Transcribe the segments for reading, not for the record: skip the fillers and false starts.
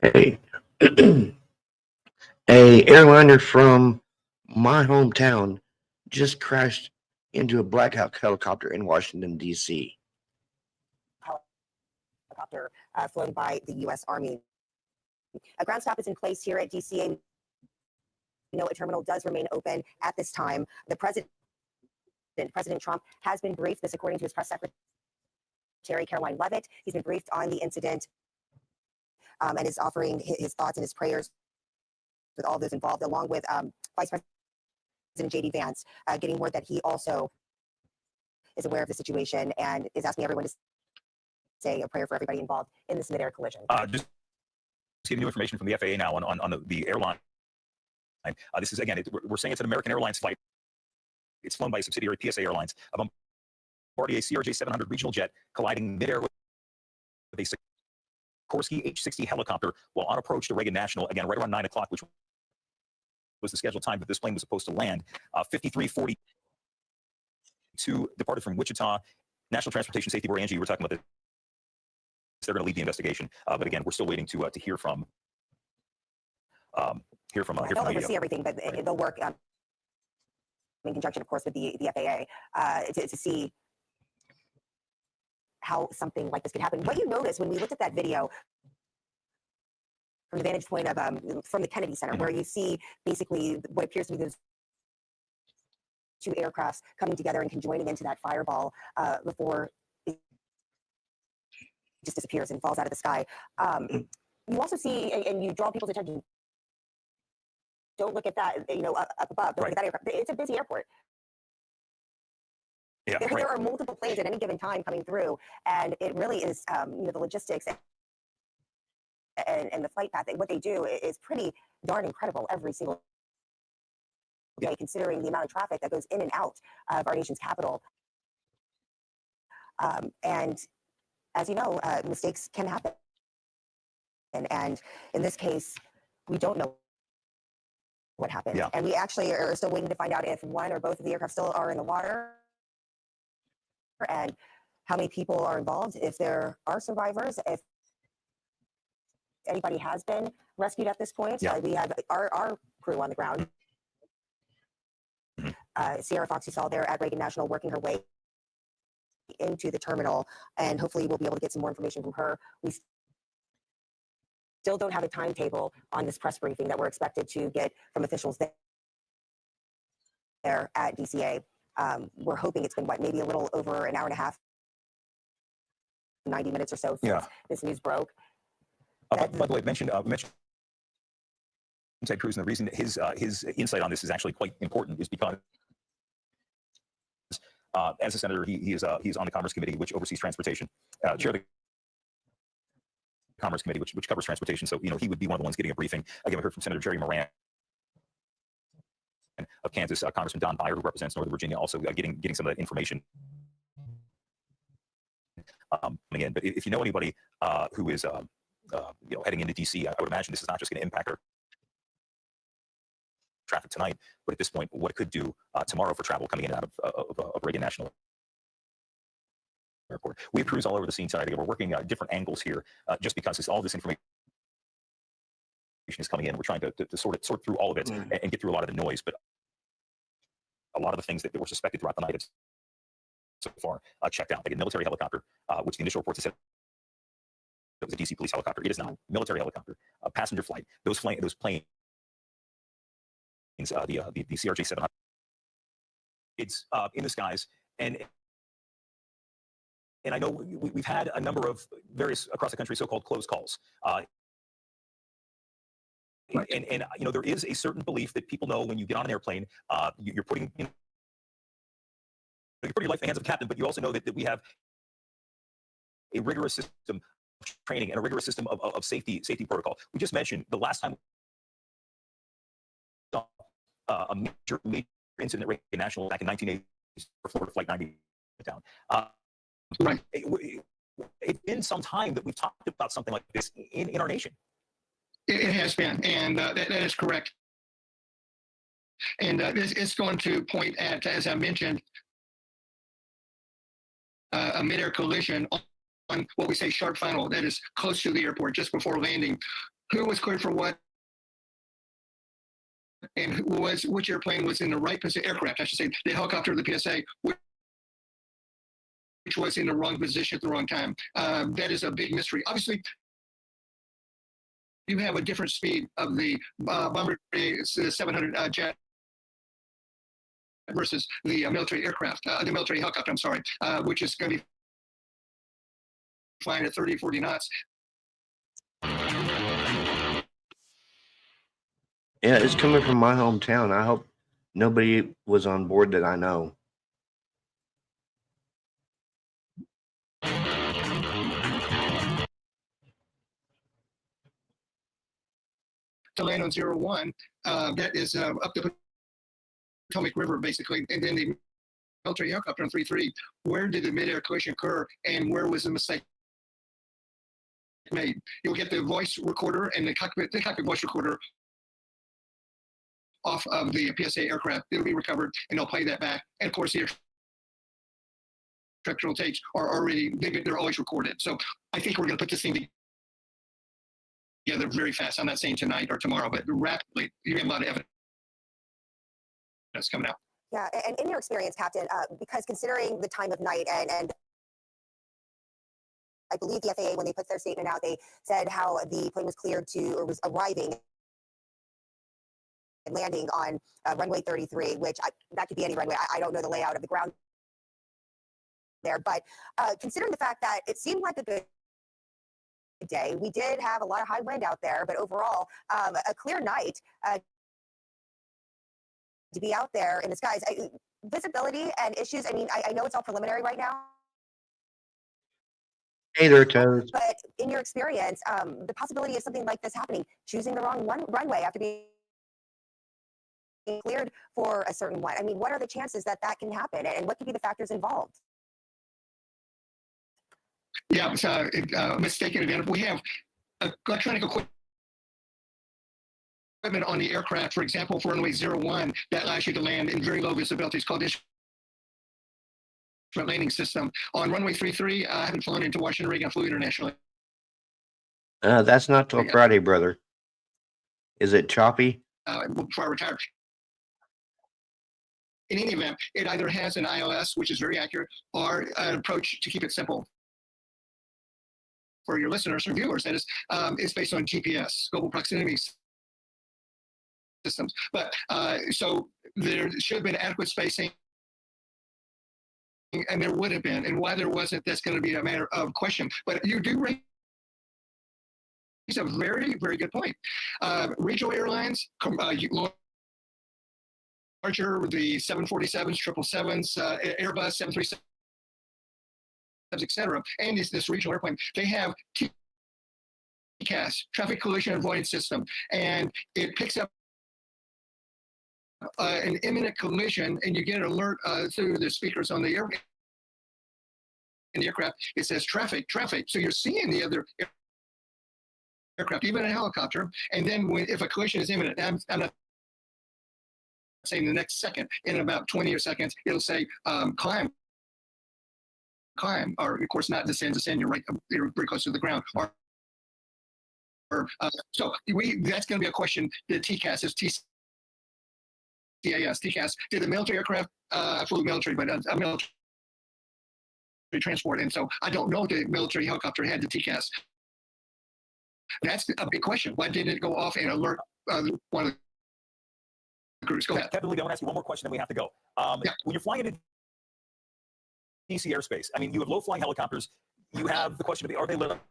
A a airliner from my hometown just crashed into a Black Hawk helicopter in Washington D.C. Helicopter flown by the U.S. Army. A ground stop is in place here at DCA. A terminal does remain open at this time. The President Trump has been briefed. This, according to his press secretary, Caroline Leavitt. He's been briefed on the incident and is offering his thoughts and his prayers with all those involved, along with Vice President J.D. Vance, getting word that he also is aware of the situation and is asking everyone to say a prayer for everybody involved in this mid-air collision. Just getting new information from the FAA now on the airline. This is, again, we're saying it's an American Airlines flight. It's flown by a subsidiary, PSA Airlines, a Bombardier CRJ-700 regional jet colliding midair with a Sikorsky H-60 helicopter while on approach to Reagan National, again, right around 9 o'clock, which was the scheduled time that this plane was supposed to land. 5342 departed from Wichita. National Transportation Safety Board, Angie, you were talking about this. They're going to lead the investigation, but again, we're still waiting to hear from. They'll oversee everything, but they'll work in conjunction, of course, with the FAA to see how something like this could happen. What you notice when we looked at that video from the vantage point of from the Kennedy Center, where you see basically what appears to be those two aircrafts coming together and conjoining into that fireball before it just disappears and falls out of the sky. You also see, and you draw people's attention. Don't look at that, up above. Don't look at that aircraft. It's a busy airport. Yeah, there are multiple planes at any given time coming through, and it really is, the logistics and the flight path. What they do is pretty darn incredible every single day, considering the amount of traffic that goes in and out of our nation's capital. And as you know, mistakes can happen. And in this case, we don't know what happened. Yeah. And we actually are still waiting to find out if one or both of the aircraft still are in the water and how many people are involved, if there are survivors, if anybody has been rescued at this point. Yeah. We have our crew on the ground. Sierra Fox, you saw there at Reagan National, working her way into the terminal, and hopefully we'll be able to get some more information from her. We still don't have a timetable on this press briefing that we're expected to get from officials there at DCA. We're hoping it's been, maybe a little over an hour and a half, 90 minutes or so since this news broke. By the way, mentioned Ted Cruz, and the reason his insight on this is actually quite important is because as a senator, he's on the Commerce Committee, which oversees transportation. Chair of the Commerce Committee, which covers transportation. So, he would be one of the ones getting a briefing. Again, we heard from Senator Jerry Moran of Kansas, Congressman Don Beyer, who represents Northern Virginia, also getting some of that information. Again, but if you know anybody who is heading into DC, I would imagine this is not just going to impact our traffic tonight, but at this point, what it could do tomorrow for travel coming in and out of Reagan National Airport. We have crews all over the scene tonight. We're working different angles here, just because all this information is coming in. We're trying to sort through all of it and get through a lot of the noise. But a lot of the things that were suspected throughout the night so far checked out. Like a military helicopter, which the initial reports said it was a DC police helicopter. It is not. Military helicopter, a passenger flight. Those planes, the CRJ-700, it's in the skies. And I know we've had a number of various across the country so-called close calls. And there is a certain belief that people know when you get on an airplane, you're putting your life in the hands of the captain, but you also know that we have a rigorous system of training and a rigorous system of safety protocol. We just mentioned the last time a major incident at Reagan National back in 1980 for Florida Flight 90 down. Right. It's been some time that we've talked about something like this in our nation. It has been, and that is correct. And it's going to point at, as I mentioned, a mid-air collision on what we say sharp final that is close to the airport just before landing. who was cleared for what, and which airplane was in the right position, aircraft, I should say, the helicopter, the PSA, which was in the wrong position at the wrong time. That is a big mystery. Obviously, you have a different speed of the Bombardier 700 jet versus the military aircraft, the military helicopter, I'm sorry, which is going to be flying at 30, 40 knots. Yeah, it's coming from my hometown. I hope nobody was on board that I know. To land on 01, that is up the Potomac River, basically, and then the military helicopter on 33. Where did the mid-air collision occur, and where was the mistake made? You'll get the voice recorder and the cockpit voice recorder off of the PSA aircraft. It'll be recovered, and they'll play that back. And of course, the instructional tapes are already, they're always recorded. So I think we're going to put this thing together very fast. I'm not saying tonight or tomorrow, but rapidly. You have a lot of evidence coming out. Yeah, and in your experience, Captain, because considering the time of night, and I believe the FAA, when they put their statement out, they said how the plane was cleared to, or was arriving and landing on runway 33, which that could be any runway. I don't know the layout of the ground there, but considering the fact that it seemed like a good day, we did have a lot of high wind out there, but overall, a clear night. To be out there in the skies, visibility and issues. I mean, I know it's all preliminary right now. Hey there, Toads. But in your experience, the possibility of something like this happening, choosing the wrong runway after being cleared for a certain one. I mean, what are the chances that that can happen, and what could be the factors involved? Yeah, it's a mistaken event. We have electronic equipment on the aircraft, for example, for runway 01, that allows you to land in very low visibility. It's called instrument landing system. On runway 33, I haven't flown into Washington, Reagan. I flew internationally. That's not till Friday, brother. Is it choppy? Before I retired. In any event, it either has an ILS, which is very accurate, or an approach to keep it simple. For your listeners or viewers, that is, it's based on GPS, global proximity systems. But so there should have been adequate spacing, and there would have been. And why there wasn't, that's going to be a matter of question. But you do raise a very, very good point. Regional airlines, larger, the 747s, 777s, Airbus, 737s, etc., and this regional airplane, they have TCAS, traffic collision avoidance system, and it picks up an imminent collision, and you get an alert through the speakers on the aircraft. It says traffic, traffic. So you're seeing the other aircraft, even a helicopter. And then if a collision is imminent, I'm not saying the next second, in about 20 seconds, it'll say climb, or of course not descend. You're very close to the ground. So that's going to be a question. The TCAS is TCAS. Did the military aircraft? I flew military, but a military transport, and so I don't know if the military helicopter had the TCAS. That's a big question. Why didn't it go off and alert one of the crews? Go ahead. Captain Lee, I want to ask you one more question, then we have to go. Yeah. When you're flying into DC airspace, I mean, you have low-flying helicopters. You have the question of, are they lit up?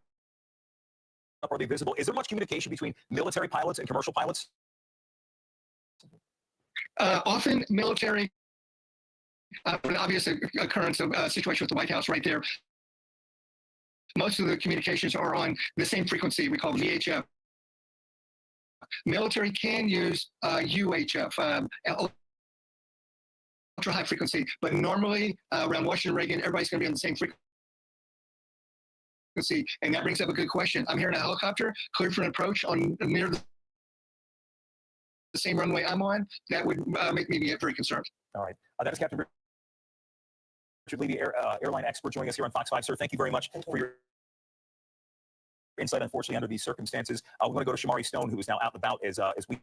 Are they visible? Is there much communication between military pilots and commercial pilots? Often military, an obvious occurrence of a situation with the White House right there. Most of the communications are on the same frequency we call VHF. Military can use UHF, ultra high frequency, but normally around Washington, Reagan, everybody's going to be on the same frequency. And that brings up a good question. I'm hearing a helicopter cleared for an approach on near the same runway I'm on. That would make me very concerned. All right. That is Captain Richard Lee, the airline expert, joining us here on Fox 5. Sir, thank you very much for your insight, unfortunately, under these circumstances. We want to go to Shamari Stone, who is now out and about as we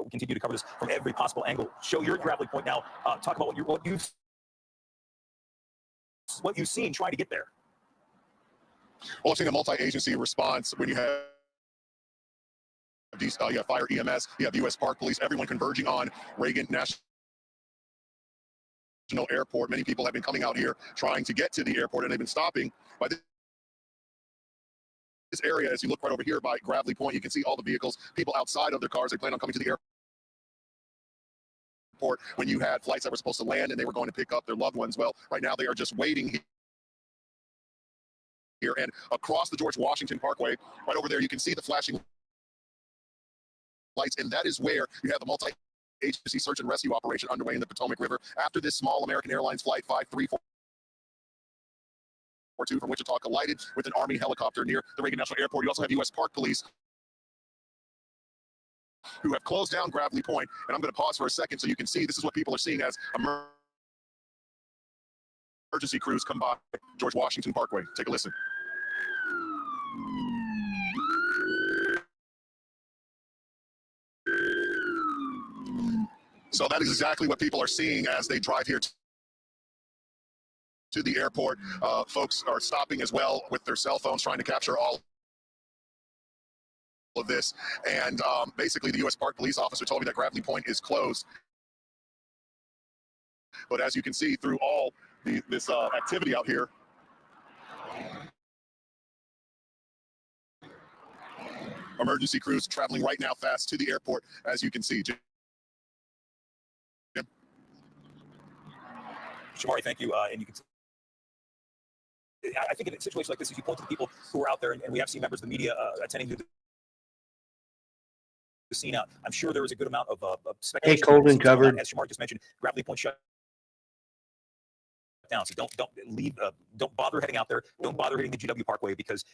continue to cover this from every possible angle. Show your grappling point now. Talk about what you've seen trying to get there. Well, I've seen a multi-agency response when you have you have fire, EMS, you have the U.S. Park Police, everyone converging on Reagan National Airport. Many people have been coming out here trying to get to the airport, and they've been stopping by this area. As you look right over here by Gravely Point, you can see all the vehicles, people outside of their cars. They plan on coming to the airport when you had flights that were supposed to land and they were going to pick up their loved ones. Well, right now they are just waiting here. And across the George Washington Parkway, right over there, you can see the flashing lights, and that is where you have the multi-agency search and rescue operation underway in the Potomac River after this small American Airlines flight 5342 from Wichita collided with an Army helicopter near the Reagan National Airport. You also have U.S. Park Police who have closed down Gravely Point, and I'm going to pause for a second so you can see this is what people are seeing as emergency crews come by George Washington Parkway. Take a listen. So that is exactly what people are seeing as they drive here to the airport. Folks are stopping as well with their cell phones, trying to capture all of this. And basically, the U.S. Park Police officer told me that Gravely Point is closed. But as you can see through all this activity out here, emergency crews traveling right now fast to the airport, as you can see. Shamari, thank you. And you can. I think in a situation like this, as you point to the people who are out there, and we have seen members of the media attending to the scene out, I'm sure there is a good amount of speculation. Hey, Colvin covered. As Shamari just mentioned, Gravely Point shut down. So don't leave. Don't bother heading out there. Don't bother hitting the GW Parkway, because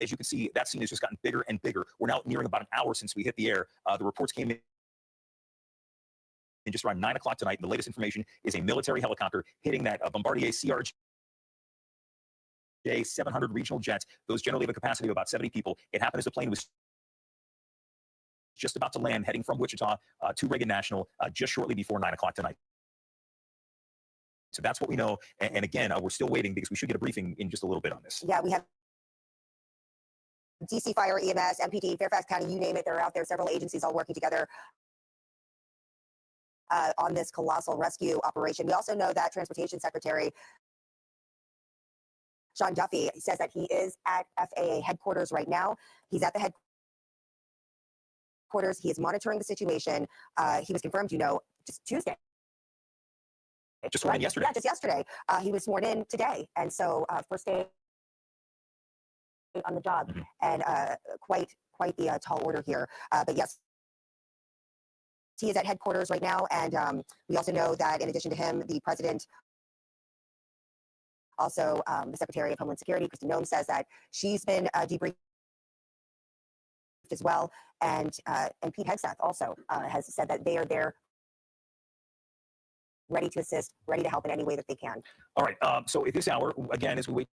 as you can see, that scene has just gotten bigger and bigger. We're now nearing about an hour since we hit the air. The reports came in just around 9 o'clock tonight. And the latest information is a military helicopter hitting that Bombardier CRJ 700 regional jets. Those generally have a capacity of about 70 people. It happened as the plane was just about to land, heading from Wichita to Reagan National just shortly before 9 o'clock tonight. So that's what we know. And again, we're still waiting because we should get a briefing in just a little bit on this. Yeah, we have DC Fire, EMS, MPD, Fairfax County, you name it, they're out there. Several agencies all working together on this colossal rescue operation. We also know that Transportation Secretary Sean Duffy says that he is at FAA headquarters right now. He's at the headquarters. He is monitoring the situation. He was confirmed, just Tuesday. Just sworn in yesterday. Yeah, just yesterday. He was sworn in today. And so first day on the job, and quite the tall order here. But yes, he is at headquarters right now, and we also know that in addition to him, the president, also the Secretary of Homeland Security, Kristi Noem, says that she's been debriefed as well, and Pete Hegseth also has said that they are there, ready to assist, ready to help in any way that they can. All right. So at this hour, again, as we wait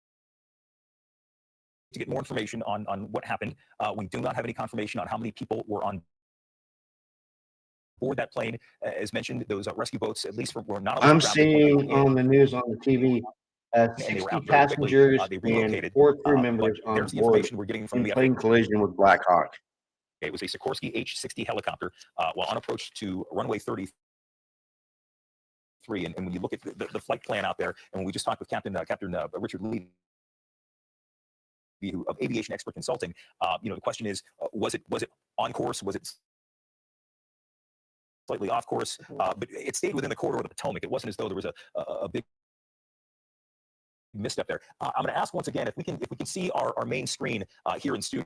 to get more information on what happened, we do not have any confirmation on how many people were on board that plane. As mentioned, those rescue boats, at least were not. I'm seeing on the news on the TV, 60 passengers and 4 crew members on board we're getting in from the plane collision with Black Hawk. It was a Sikorsky H-60 helicopter while on approach to runway 33. And when you look at the flight plan out there, and when we just talked with Captain Richard Lee of Aviation Expert Consulting, the question is, was it on course? Was it slightly off course? But it stayed within the corridor of the Potomac. It wasn't as though there was a big misstep there. I'm going to ask once again if we can see our main screen here in studio,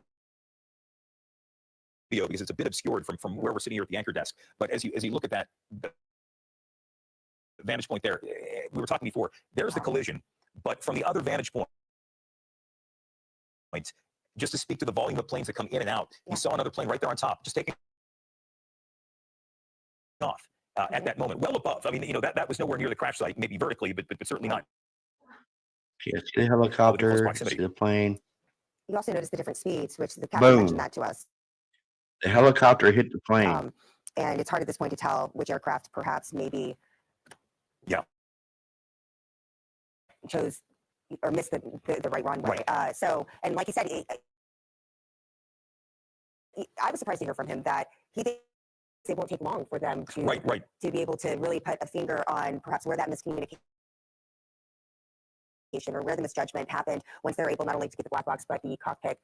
because it's a bit obscured from where we're sitting here at the anchor desk. But as you look at that vantage point there, we were talking before, there's the collision, but from the other vantage point, just to speak to the volume of planes that come in and out, you saw another plane right there on top, just taking off at that moment, well above. I mean, that was nowhere near the crash site, maybe vertically, but certainly not Yeah, see the helicopter, proximity. see the plane. You also notice the different speeds, which the captain mentioned Boom. that to us. The helicopter hit the plane. And it's hard at this point to tell which aircraft perhaps maybe Yeah. chose or missed the right runway. Right. So, and like he said, I was surprised to hear from him that he thinks it won't take long for them to Right. to be able to really put a finger on perhaps where that miscommunication or where the misjudgment happened once they're able not only to get the black box but the cockpit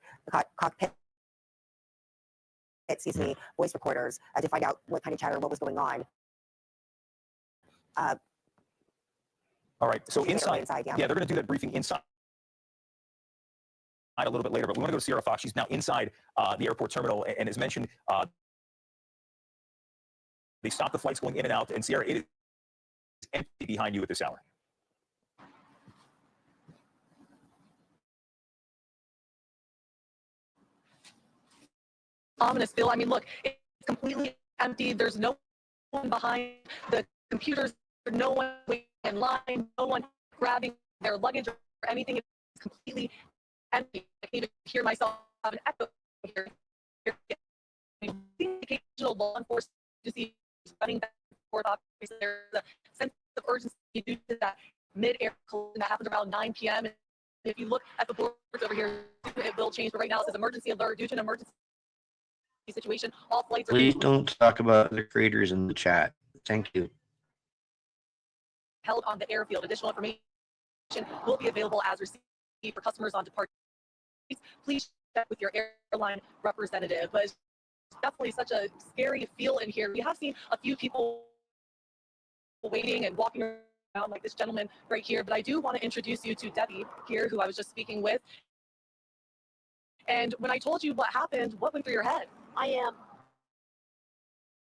voice recorders to find out what kind of chatter, what was going on. All right. So They did it right inside, yeah. they're going to do that briefing inside a little bit later, but we want to go to Sierra Fox. She's now inside the airport terminal, and as mentioned, they stopped the flights going in and out. And Sierra, it is empty behind you at this hour. Ominous, Bill. I mean, look, it's completely empty. There's no one behind the computers. No one waiting in line. No one grabbing their luggage or anything. It's completely empty. I can even hear myself have an echo here. Occasional law enforcement agencies running back and forth. Obviously, there's a sense of urgency due to that mid-air collision that happened around 9 p.m. And if you look at the boards over here, it will change. But right now, it says emergency alert due to an emergency situation. All flights are. Please don't talk about the creators in the chat. Thank you. Held on the airfield. Additional information will be available as received for customers on departure. Please check with your airline representative. But it's definitely such a scary feel in here. We have seen a few people waiting and walking around like this gentleman right here. But I do want to introduce you to Debbie here, who I was just speaking with. And when I told you what happened, what went through your head? I am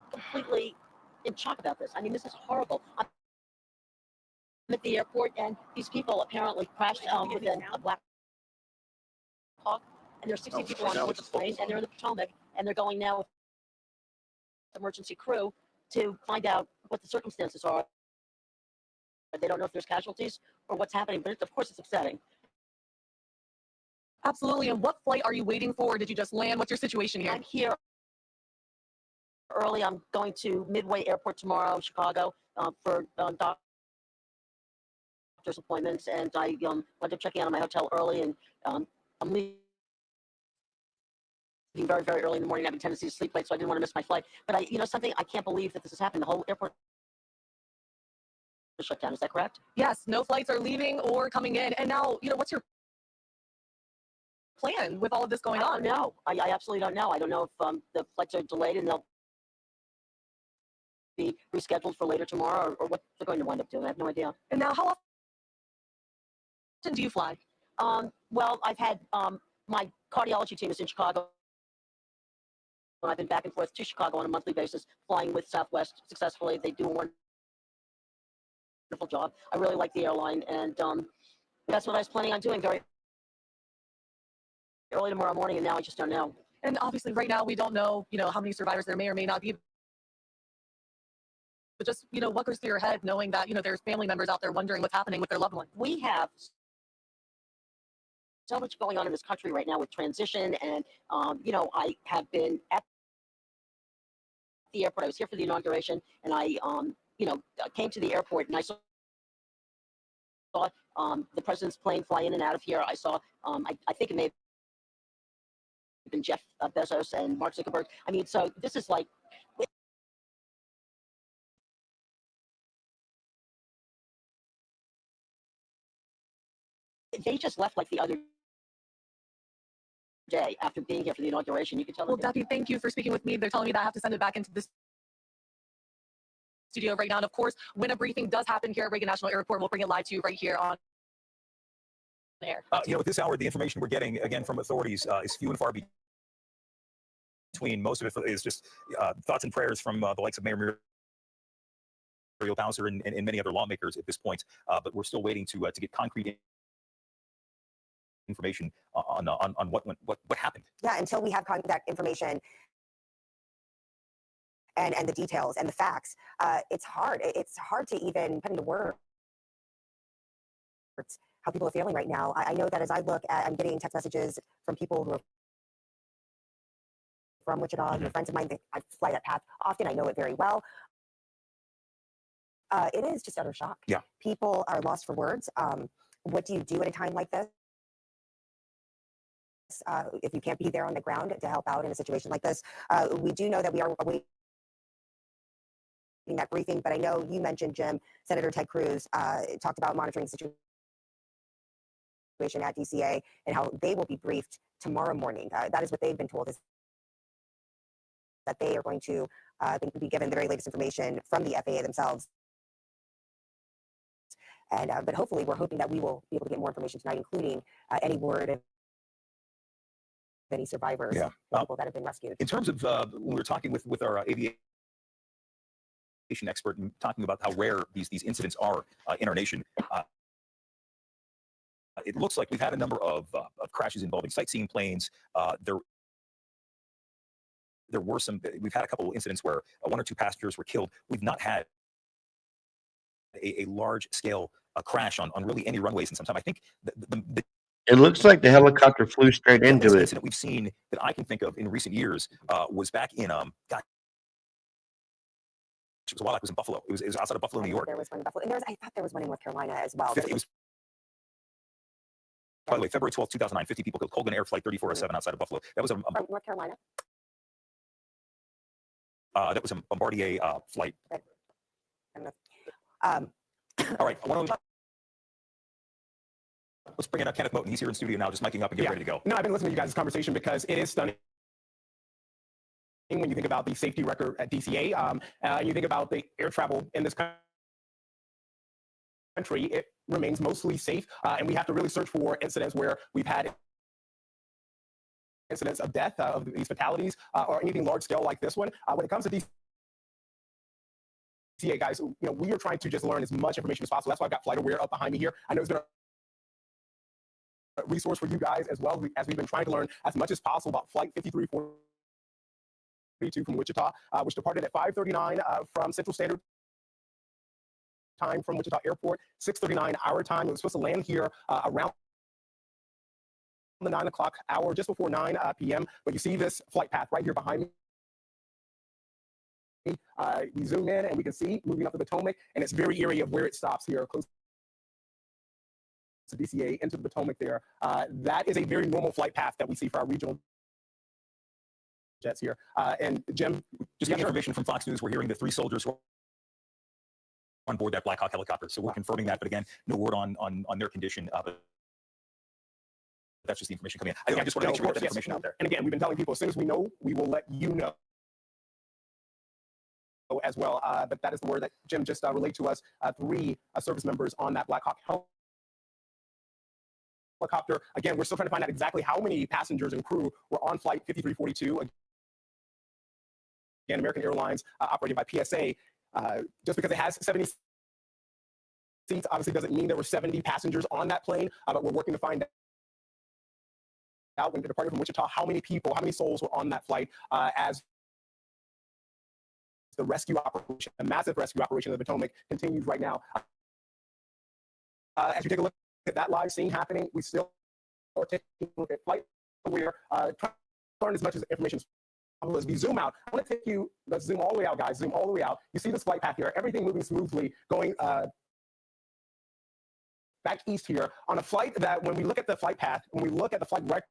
completely in shock about this. I mean, this is horrible. I'm at the airport, and these people apparently crashed within a Black Hawk, and there's 60 people on board the plane, and they're in the Potomac, and they're going now with emergency crew to find out what the circumstances are. They don't know if there's casualties or what's happening, but of course it's upsetting. Absolutely. And what flight are you waiting for? Did you just land? What's your situation here? I'm here early. I'm going to Midway Airport tomorrow, Chicago, for doctor's appointments, and I wound up checking out of my hotel early, and I'm leaving very, very early in the morning. I have a tendency to sleep late, so I didn't want to miss my flight. But I can't believe that this has happened. The whole airport is shut down. Is that correct? Yes, no flights are leaving or coming in. And now, what's your plan with all of this going on? No, I absolutely don't know. I don't know if the flights are delayed and they'll be rescheduled for later tomorrow, or what they're going to wind up doing. I have no idea. And now, how often do you fly? Well, I've had my cardiology team is in Chicago. I've been back and forth to Chicago on a monthly basis, flying with Southwest successfully. They do a wonderful job. I really like the airline, and that's what I was planning on doing very early tomorrow morning, and now I just don't know. And obviously, right now, we don't know, how many survivors there may or may not be. But just, what goes through your head knowing that, there's family members out there wondering what's happening with their loved one? We have so much going on in this country right now with transition, and I have been at the airport. I was here for the inauguration, and I came to the airport, and I saw the president's plane fly in and out of here. I saw I think it may have been Jeff Bezos and Mark Zuckerberg. I mean, so this is like, they just left like the other day after being here for the inauguration. You could tell. Well, Debbie, thank you for speaking with me. They're telling me that I have to send it back into the studio right now. And of course, when a briefing does happen here at Reagan National Airport, we'll bring it live to you right here on air. At this hour, the information we're getting, again, from authorities is few and far between. Most of it is just thoughts and prayers from the likes of Mayor Muriel Bowser and many other lawmakers at this point. But we're still waiting to get concrete information on what happened. Yeah, until we have that information and the details and the facts, it's hard. It's hard to even put into words how people are feeling right now. I know that as I look at, I'm getting text messages from people who are from Wichita, who are friends of mine. I fly that path often. I know it very well. It is just utter shock. Yeah. People are lost for words. What do you do at a time like this? If you can't be there on the ground to help out in a situation like this, we do know that we are awaiting that briefing, but I know you mentioned, Jim, Senator Ted Cruz talked about monitoring the situation at DCA and how they will be briefed tomorrow morning. That is what they've been told, is that they are going to be given the very latest information from the FAA themselves. And but hopefully, we're hoping that we will be able to get more information tonight, including any word of any survivors, people that have been rescued. In terms of when we were talking with our aviation expert and talking about how rare these incidents are in our nation, it looks like we've had a number of crashes involving sightseeing planes. There were some. We've had a couple of incidents where one or two passengers were killed. We've not had a large scale crash on really any runways in some time. I think It looks like the helicopter flew straight the into last it. incident we've seen that I can think of in recent years was back in God, it was a while. It was in Buffalo. It was outside of Buffalo, New York. There was one in Buffalo, and I thought there was one in North Carolina as well. It was, by the way, February 12th, 2009. 50 people killed. Colgan Air Flight 3407 outside of Buffalo. That was from North Carolina. That was a Bombardier flight. Um, All right. Let's bring in Kenneth Moten. He's here in studio now, just miking up and getting ready to go. No, I've been listening to you guys' conversation because it is stunning when you think about the safety record at DCA. And you think about the air travel in this country, it remains mostly safe. And we have to really search for incidents where we've had incidents of death, of these fatalities, or anything large scale like this one. When it comes to DCA, guys, we are trying to just learn as much information as possible. That's why I've got Flight Aware up behind me here. I know it's been a resource for you guys as well, as we've been trying to learn as much as possible about Flight 5342 from Wichita, which departed at 5:39 from Central Standard Time from Wichita Airport, 6:39 our time. It was supposed to land here around the 9 o'clock hour, just before 9 p.m. But you see this flight path right here behind me. We zoom in and we can see moving up the Potomac, and it's very eerie of where it stops here, close to DCA into the Potomac there. That is a very normal flight path that we see for our regional jets here. And Jim, just getting information from Fox News, we're hearing the 3 soldiers were on board that Black Hawk helicopter. So we're confirming that, but again, no word on their condition. But that's just the information coming in. I just want to make sure we get that information out there. And again, we've been telling people, as soon as we know, we will let you know as well. But that is the word that Jim just relayed to us. 3 service members on that Black Hawk helicopter. Again, we're still trying to find out exactly how many passengers and crew were on flight 5342. Again, American Airlines, operated by PSA. Just because it has 70 seats, obviously doesn't mean there were 70 passengers on that plane. But we're working to find out, when departing from Wichita, how many people, how many souls were on that flight as the rescue operation, the massive rescue operation of the Potomac continues right now. As you take a look at that live scene happening, we still are taking a look at Flight Aware, trying to learn as much as information as we zoom out. I want to take you, let's zoom all the way out, guys, zoom all the way out. You see this flight path here, everything moving smoothly, going back east here on a flight that, when we look at the flight path, when we look at the flight record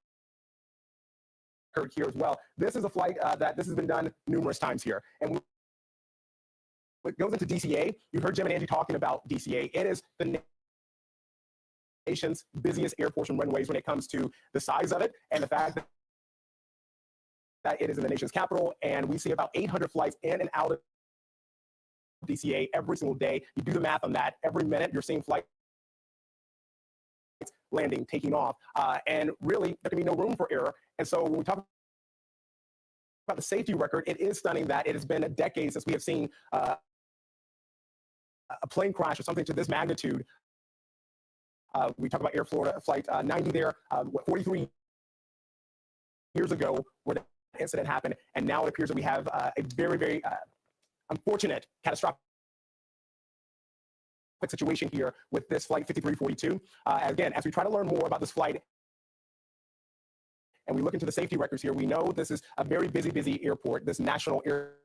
here as well, this is a flight that this has been done numerous times here. And it goes into DCA. You heard Jim and Angie talking about DCA. It is the nation's busiest airports and runways when it comes to the size of it and the fact that it is in the nation's capital. And we see about 800 flights in and out of DCA every single day. You do the math on that. Every minute you're seeing flights landing, taking off, and really there can be no room for error. And so when we talk about the safety record, it is stunning that it has been a decade since we have seen a plane crash or something to this magnitude. We talk about Air Florida Flight 90 there, 43 years ago where the incident happened, and now it appears that we have a very, very unfortunate, catastrophic situation here with this flight 5342. Again, as we try to learn more about this flight and we look into the safety records here, we know this is a very busy airport, this national airport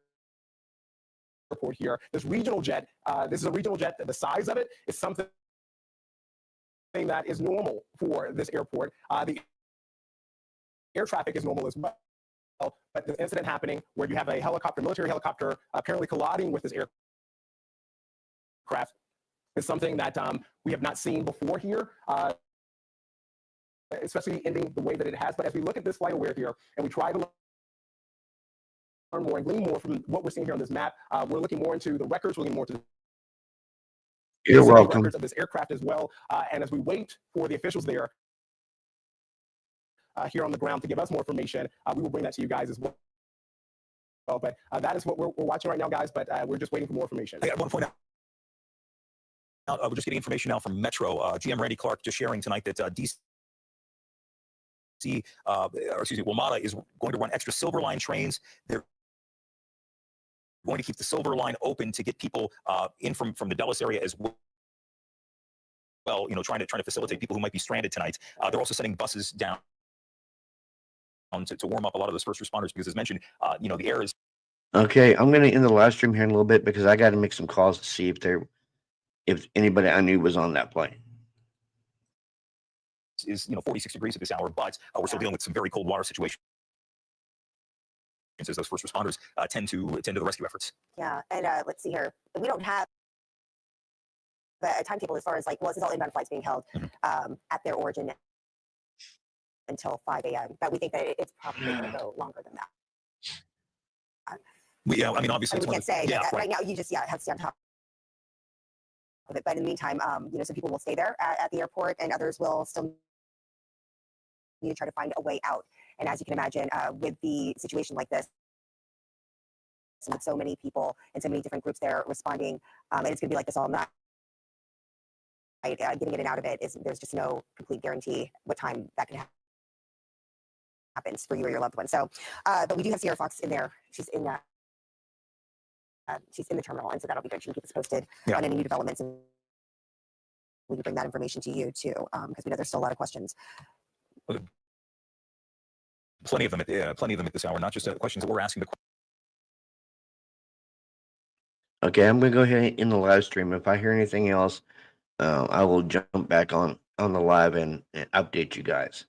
here. This regional jet, this is a regional jet. The size of it is something that is normal for this airport. The air traffic is normal as well. But the incident happening where you have a helicopter, military helicopter, apparently colliding with this aircraft is something that we have not seen before here, especially ending the way that it has. But as we look at this flight aware here and we try to learn more and glean more from what we're seeing here on this map, we're looking more into the records, we're looking more into You're the welcome. records of this aircraft as well. And as we wait for the officials there here on the ground to give us more information, we will bring that to you guys as well. But that is what we're watching right now, guys. But we're just waiting for more information. I want to point out, we're just getting information now from Metro. GM Randy Clark just sharing tonight that WMATA is going to run extra Silver Line trains. They're going to keep the Silver Line open to get people in from the Dulles area as well. You know, trying to facilitate people who might be stranded tonight. They're also sending buses down to warm up a lot of those first responders because, as mentioned, you know, the air is. Okay, I'm gonna end the live stream here in a little bit because I got to make some calls to see if anybody I knew was on that plane. Is 46 degrees at this hour, but we're still dealing with some very cold water situations as those first responders tend to the rescue efforts. Yeah, and let's see here. We don't have a timetable as far as like, well, this is all inbound flights being held at their origin until 5 a.m. But we think that it's probably going to go longer than that. I mean, obviously, we can't say. Yeah, right. Right now, you just have to stay on top of it. But in the meantime, some people will stay there at the airport, and others will still need to try to find a way out. And as you can imagine, with the situation like this, with so many people and so many different groups there responding, and it's going to be like this all night. Getting in and out of it there's just no complete guarantee what time that can happens for you or your loved one. So, but we do have Sierra Fox in there. She's in the terminal, and so that'll be good. She can keep us posted on any new developments, and we can bring that information to you too, because we know there's still a lot of questions. Plenty of them at this hour. Not just questions that we're asking. Okay, I'm gonna go ahead and end the live stream. If I hear anything else, I will jump back on the live and update you guys.